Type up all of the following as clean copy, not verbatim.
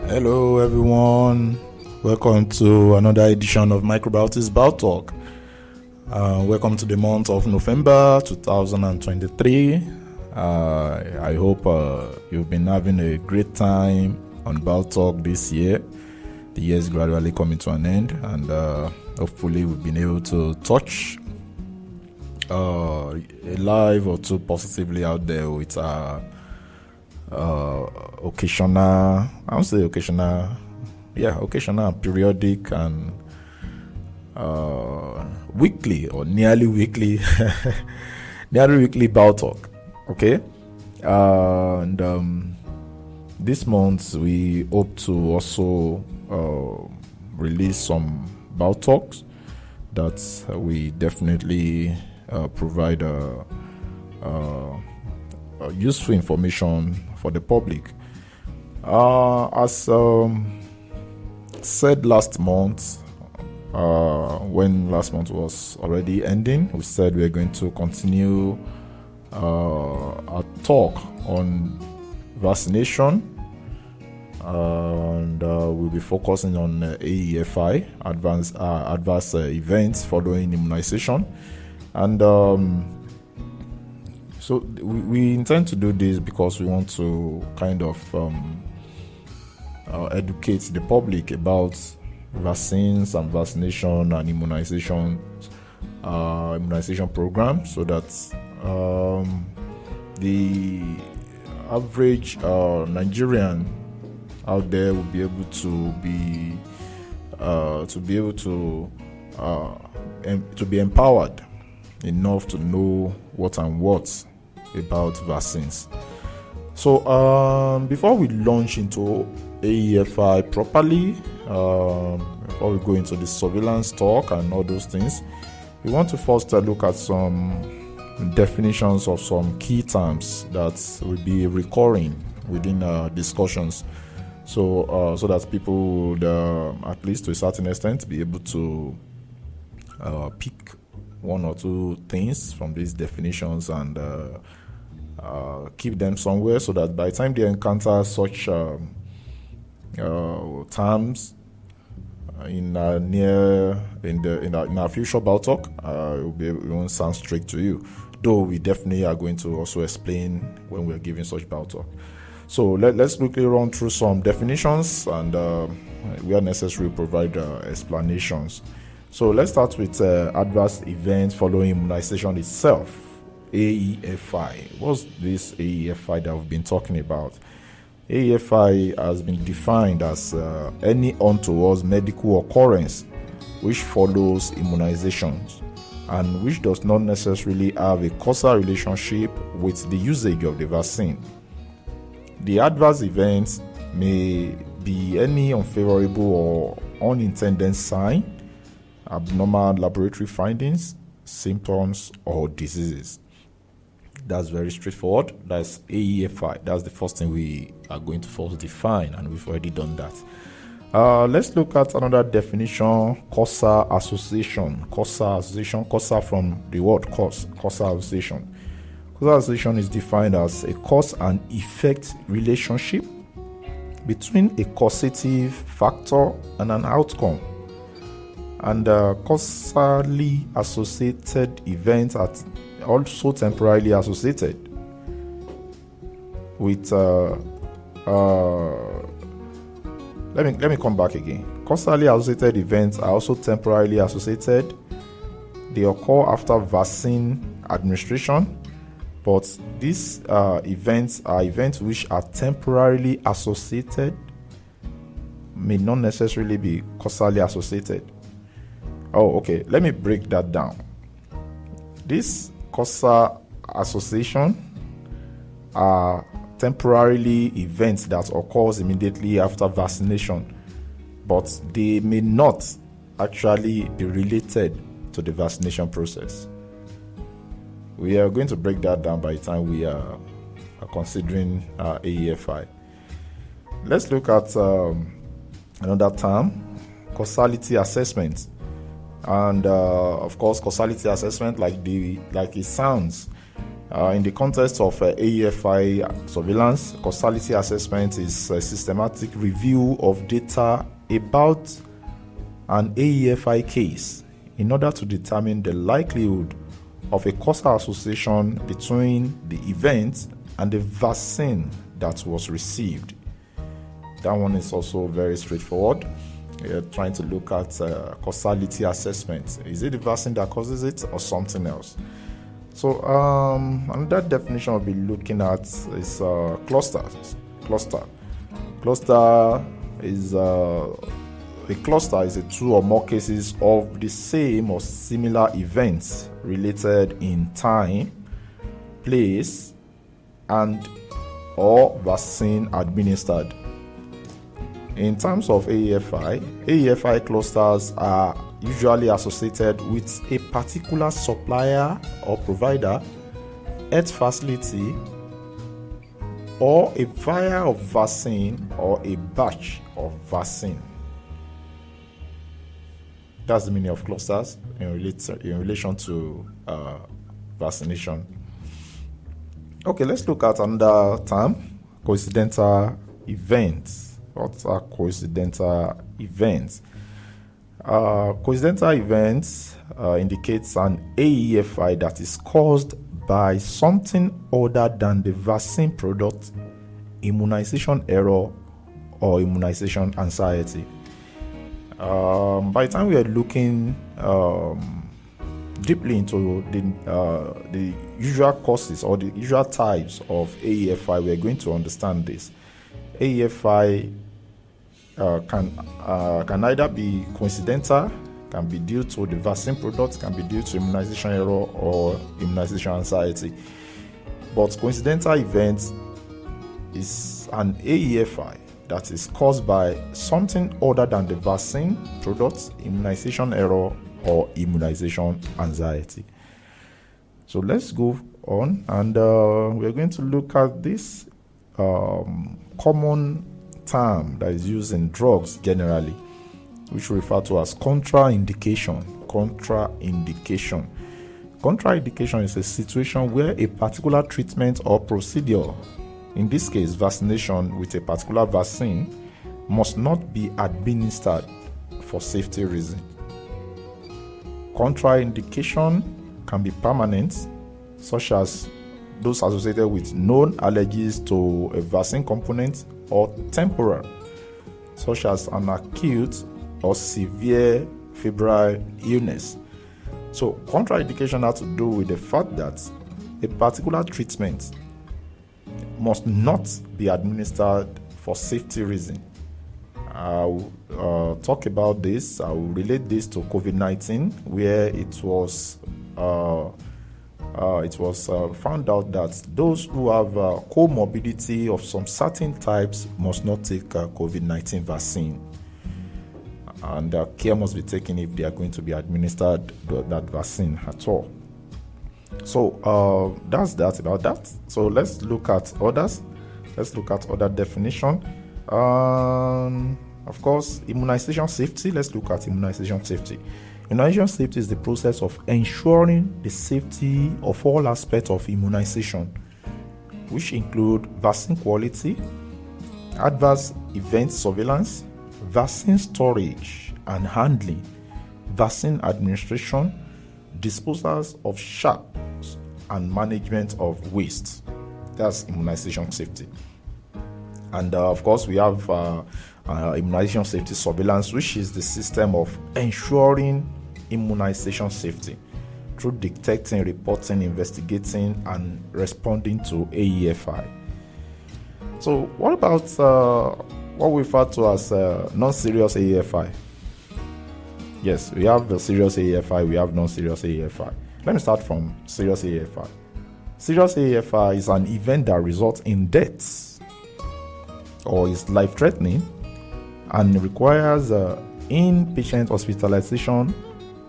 Hello everyone, welcome to another edition of Microbiotist Bout Talk. Welcome to the month of November 2023. I hope you've been having a great time on Bout Talk this year. The year is gradually coming to an end, and hopefully we've been able to touch a live or two positively out there with occasional, periodic and weekly or nearly weekly Bout Talk. Okay, and this month we hope to also release some Bout Talks that we definitely provide useful information for the public. As said last month, when last month was already ending, we said we are going to continue our talk on vaccination, and we'll be focusing on AEFI, adverse events following immunization, and so we intend to do this because we want to kind of educate the public about vaccines and vaccination and immunization program, so that the average Nigerian out there will be able to be empowered enough to know what and what about vaccines. So before we launch into AEFI properly, before we go into the surveillance talk and all those things, we want to first look at some definitions of some key terms that will be recurring within discussions, so that people would, at least to a certain extent, be able to pick one or two things from these definitions and keep them somewhere, so that by the time they encounter such terms in our future Bout Talk, it won't sound straight to you, though we definitely are going to also explain when we're giving such Bout Talk. So let's quickly run through some definitions, and where necessary provide explanations. So let's start with adverse events following immunization itself, AEFI. What's this AEFI that we've been talking about? AEFI has been defined as any untoward medical occurrence which follows immunizations and which does not necessarily have a causal relationship with the usage of the vaccine. The adverse events may be any unfavorable or unintended sign, abnormal laboratory findings, symptoms, or diseases. That's very straightforward. That's AEFI. That's the first thing we are going to first define, and we've already done that. Let's look at another definition: causal association. Causal from the word cause. Causal association. Causal association is defined as a cause and effect relationship between a causative factor and an outcome. And causally associated events are also temporarily associated with let me come back again. Causally associated events are also temporarily associated. They occur after vaccine administration, but these events are events which are temporarily associated, may not necessarily be causally associated. Oh, okay. Let me break that down. This causal association are temporarily events that occurs immediately after vaccination, but they may not actually be related to the vaccination process. We are going to break that down by the time we are considering AEFI. Let's look at another term, causality assessment. And of course, causality assessment, like it sounds, In the context of AEFI surveillance, causality assessment is a systematic review of data about an AEFI case in order to determine the likelihood of a causal association between the event and the vaccine that was received. That one is also very straightforward. You're trying to look at causality assessment. Is it the vaccine that causes it or something else? So another definition I'll be looking at is clusters. Cluster is a cluster is a two or more cases of the same or similar events related in time, place, and or vaccine administered. In terms of AEFI clusters are usually associated with a particular supplier or provider, health facility, or a vial of vaccine or a batch of vaccine. That's the meaning of clusters in relation to vaccination. Okay, let's look at another term, coincidental events. What are coincidental events? Coincidental events indicates an AEFI that is caused by something other than the vaccine product, immunization error, or immunization anxiety. By the time we are looking deeply into the usual causes or the usual types of AEFI, we are going to understand this. AEFI can either be coincidental, can be due to the vaccine product, can be due to immunization error or immunization anxiety. But coincidental event is an AEFI that is caused by something other than the vaccine product, immunization error, or immunization anxiety. So let's go on, and we're going to look at this common term that is used in drugs generally, which we refer to as contraindication. Contraindication is a situation where a particular treatment or procedure, in this case vaccination with a particular vaccine, must not be administered for safety reasons. Contraindication can be permanent, such as those associated with known allergies to a vaccine component, or temporal, such as an acute or severe febrile illness. So contraindication has to do with the fact that a particular treatment must not be administered for safety reasons. I'll talk about this. I will relate this to COVID-19, where it was found out that those who have comorbidity of some certain types must not take COVID-19 vaccine, and care must be taken if they are going to be administered that vaccine at all. So that's that about that. So let's look at others. Let's look at other definition. Of course, immunization safety. Let's look at immunization safety. Immunization safety is the process of ensuring the safety of all aspects of immunization, which include vaccine quality, adverse event surveillance, vaccine storage and handling, vaccine administration, disposals of sharps, and management of waste. That's immunization safety. And of course, we have immunization safety surveillance, which is the system of ensuring immunization safety through detecting, reporting, investigating, and responding to AEFI. So what about what we refer to as non-serious AEFI? Yes, we have the serious AEFI, we have non-serious AEFI. Let me start from serious AEFI. Serious AEFI is an event that results in death or is life-threatening and requires inpatient hospitalization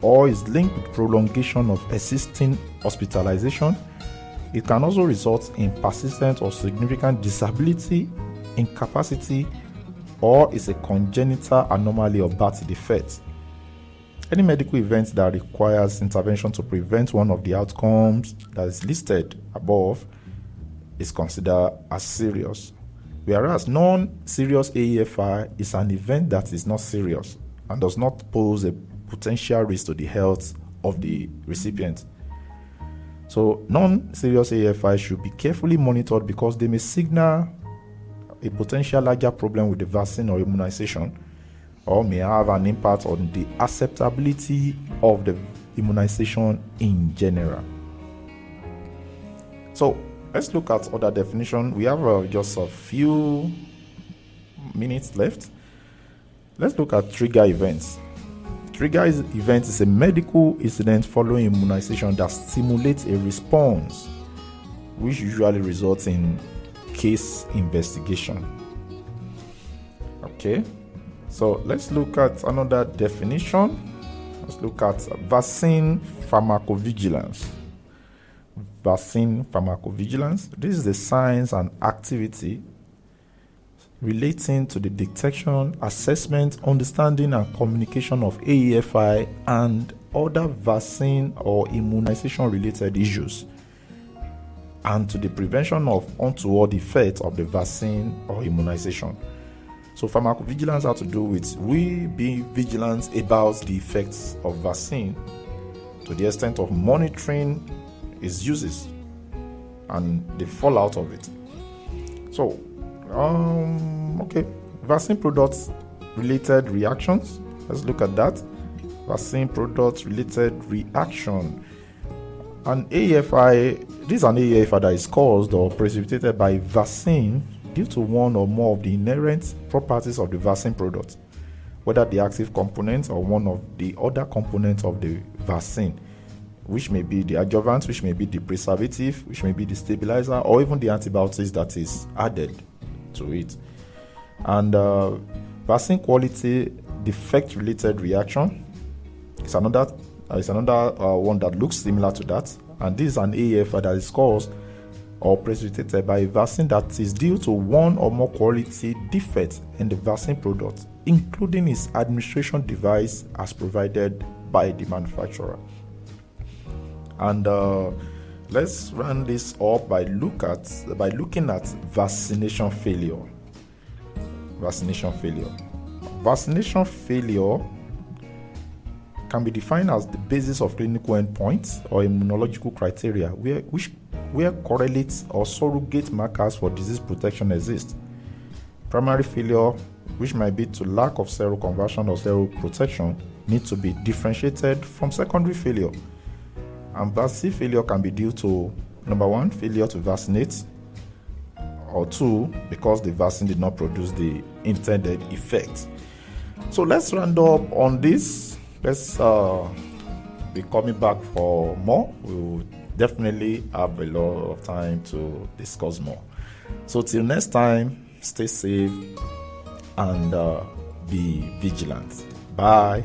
or is linked with prolongation of existing hospitalization. It can also result in persistent or significant disability, incapacity, or is a congenital anomaly or birth defect. Any medical event that requires intervention to prevent one of the outcomes that is listed above is considered as serious, whereas non-serious AEFI is an event that is not serious and does not pose a potential risk to the health of the recipient. So non-serious AEFI should be carefully monitored because they may signal a potential larger problem with the vaccine or immunization, or may have an impact on the acceptability of the immunization in general. So let's look at other definition. We have just a few minutes left. Let's look at trigger events. Trigger event is a medical incident following immunization that stimulates a response, which usually results in case investigation. Okay, so let's look at another definition. Let's look at vaccine pharmacovigilance. Vaccine pharmacovigilance. This is the science and activity relating to the detection, assessment, understanding, and communication of AEFI and other vaccine or immunization related issues, and to the prevention of untoward effects of the vaccine or immunization. So pharmacovigilance has to do with we being vigilant about the effects of vaccine to the extent of monitoring its uses and the fallout of it. So okay, vaccine products related reactions. Let's look at that. Vaccine products related reaction. An AEFI, this is an AEFI that is caused or precipitated by vaccine due to one or more of the inherent properties of the vaccine product, whether the active component or one of the other components of the vaccine, which may be the adjuvant, which may be the preservative, which may be the stabilizer, or even the antibiotics that is added to it. And vaccine quality defect related reaction is another one that looks similar to that, and this is an AEFI that is caused or precipitated by a vaccine that is due to one or more quality defects in the vaccine product, including its administration device as provided by the manufacturer. And let's run this up by looking at vaccination failure. Vaccination failure can be defined as the basis of clinical endpoints or immunological criteria where correlates or surrogate markers for disease protection exist. Primary failure, which might be to lack of seroconversion or seroprotection, needs to be differentiated from secondary failure. And vaccine failure can be due to, number one, failure to vaccinate, or two, because the vaccine did not produce the intended effect. So let's round up on this. Let's be coming back for more. We will definitely have a lot of time to discuss more. So till next time, stay safe and be vigilant. Bye.